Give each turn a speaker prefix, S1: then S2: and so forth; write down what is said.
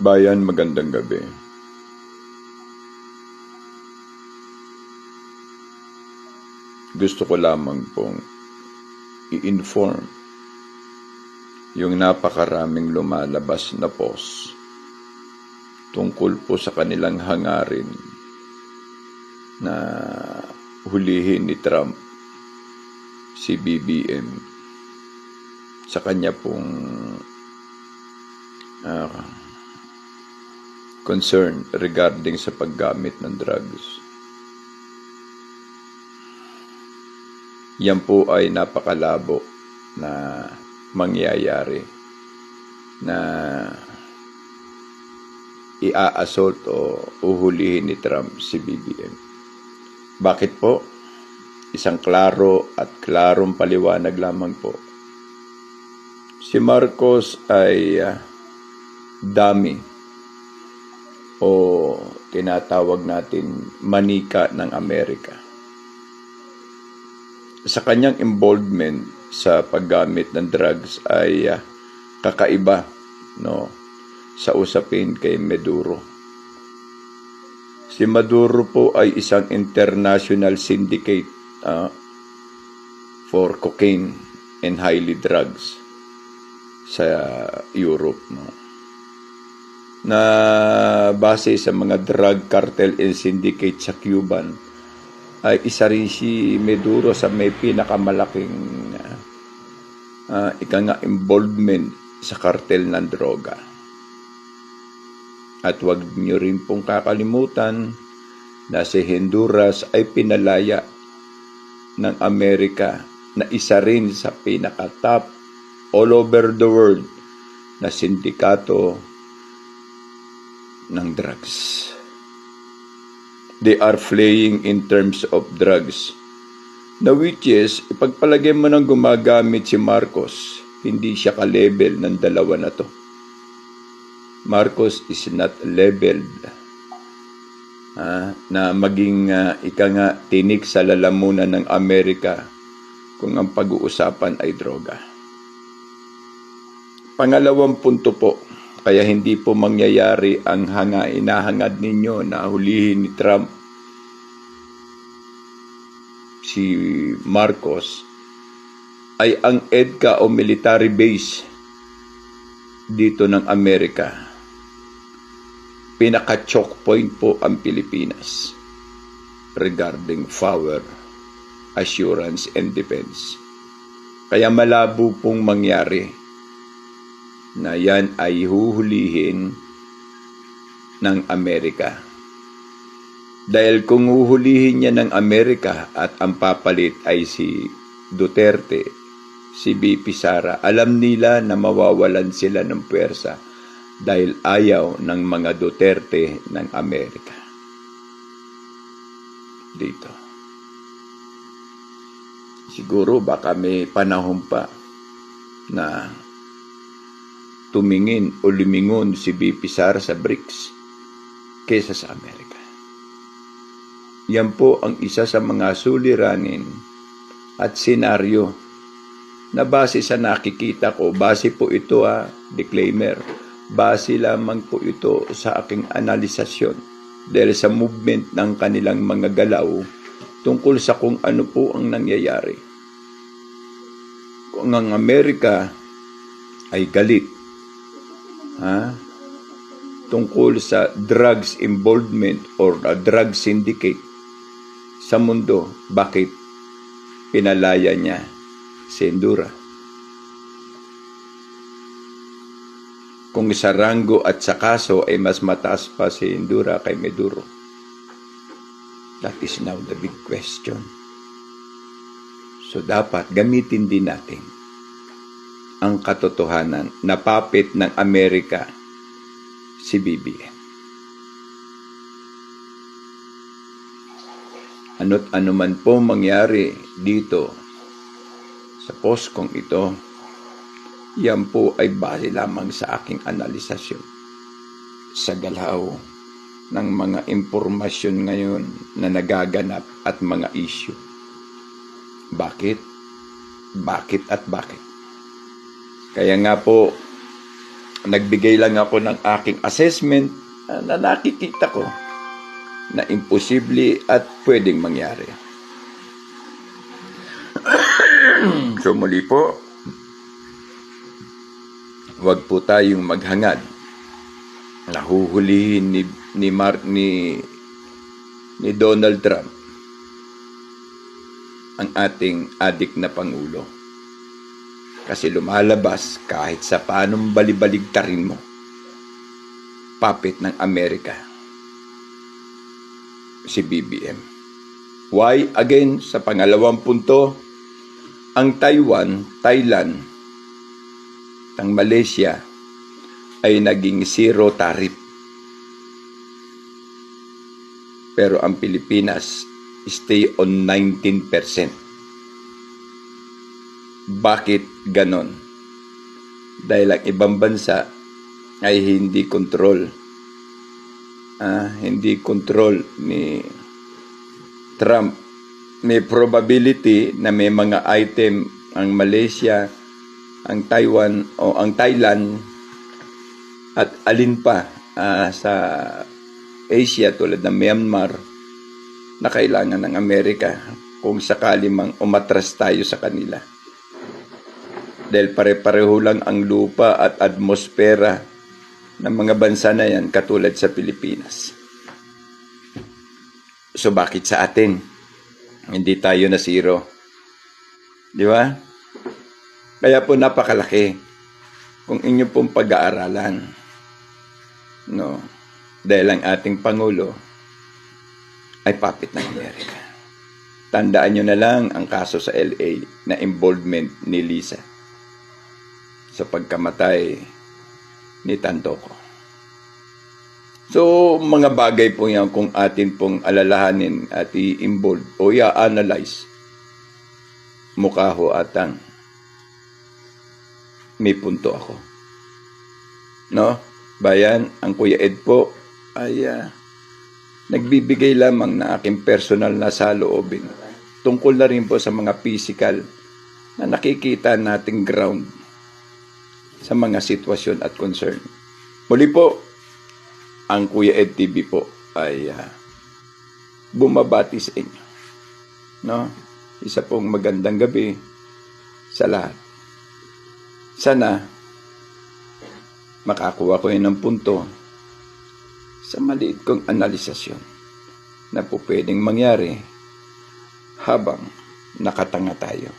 S1: Bayan, magandang gabi. Gusto ko lamang pong i-inform yung napakaraming lumalabas na post tungkol po sa kanilang hangarin na hulihin ni Trump si BBM sa kanya pong concern regarding sa paggamit ng drugs. Yan po ay napakalabo na mangyayari na i-assault o uhulihin ni Trump si BBM. Bakit po? Isang klaro at klarong paliwanag lamang po. Si Marcos ay dummy o tinatawag natin manika ng Amerika. Sa kanyang involvement sa paggamit ng drugs ay kakaiba, no, sa usapin kay Maduro. Si Maduro po ay isang international syndicate for cocaine and highly drugs sa Europe, no, na base sa mga drug cartel and syndicate sa Cuban, ay isa rin si Maduro sa may pinakamalaking involvement sa cartel ng droga. At wag niyo rin pong kakalimutan na si Honduras ay pinalaya ng Amerika na isa rin sa pinaka-top all over the world na sindikato ng drugs. They are playing in terms of drugs. Na which is, ipagpalagay mo nang gumagamit si Marcos, hindi siya ka-level ng dalawa na to. Marcos is not leveled na maging tinik sa lalamunan ng Amerika kung ang pag-uusapan ay droga. Pangalawang punto po, kaya hindi po mangyayari ang inahangad ninyo na hulihin ni Trump si Marcos ay ang EDCA o military base dito ng Amerika. Pinaka-choke point po ang Pilipinas regarding power, assurance, and defense. Kaya malabo pong mangyari na yan ay huhulihin ng Amerika. Dahil kung huhulihin niya ng Amerika at ang papalit ay si Duterte, si BP Sara, alam nila na mawawalan sila ng puwersa dahil ayaw ng mga Duterte ng Amerika. Dito. Siguro baka may panahon pa na tumingin o lumingon si BP Sara sa BRICS kesa sa Amerika. Yan po ang isa sa mga suliranin at senaryo na base sa nakikita ko, base po ito disclaimer, base lamang po ito sa aking analisasyon dahil sa movement ng kanilang mga galaw tungkol sa kung ano po ang nangyayari. Kung ang Amerika ay galit tungkol sa drugs involvement or drug syndicate sa mundo, bakit pinalaya niya si Honduras? Kung sa ranggo at sa kaso ay mas mataas pa si Honduras kay Maduro. That is now the big question. So dapat gamitin din natin ang katotohanan na puppet ng Amerika si BBM. Ano't ano man po mangyari dito sa post kong ito, yan po ay base lamang sa aking analisasyon sa galaw ng mga impormasyon ngayon na nagaganap at mga issue. Bakit? Bakit at bakit? Kaya nga po, Nagbigay lang ako ng aking assessment na nakikita ko na imposible at pwedeng mangyari. So muli po, huwag po tayong maghangad. Nahuhulihin ni Donald Trump ang ating adik na Pangulo. Kasi lumalabas kahit sa paanong balibaligtarin mo, puppet ng Amerika, si BBM. Why? Again, sa pangalawang punto, ang Taiwan, Thailand, ang Malaysia ay naging zero tariff. Pero ang Pilipinas stay on 19%. Bakit ganon? Dahil ang ibang bansa ay hindi control ni Trump. May probability na may mga item ang Malaysia, ang Taiwan o ang Thailand at alin pa sa Asia tulad ng Myanmar na kailangan ng Amerika kung sakali mang umatras tayo sa kanila. Dahil pare-pareho lang ang lupa at atmosfera ng mga bansa na yan katulad sa Pilipinas. So bakit sa atin hindi tayo na zero? Di ba? Kaya po napakalaki kung inyo pong pag-aaralan. No? Dahil ang ating Pangulo ay puppet ng Amerika. Tandaan nyo na lang ang kaso sa LA na involvement ni Lisa sa pagkamatay ni Tantoco. So, mga bagay po yan kung atin pong alalahanin at i-involve o i-analyze. Mukha ho atang may punto ako. No? Bayan, ang Kuya Ed po ay nagbibigay lamang na aking personal na saloobin tungkol na rin po sa mga physical na nakikita nating ground sa mga sitwasyon at concern. Muli po, ang Kuya Ed TV po ay bumabati sa inyo. No? Isa pong magandang gabi sa lahat. Sana makakuha ko ng punto sa maliit kong analisasyon na po pwedeng mangyari habang nakatanga tayo.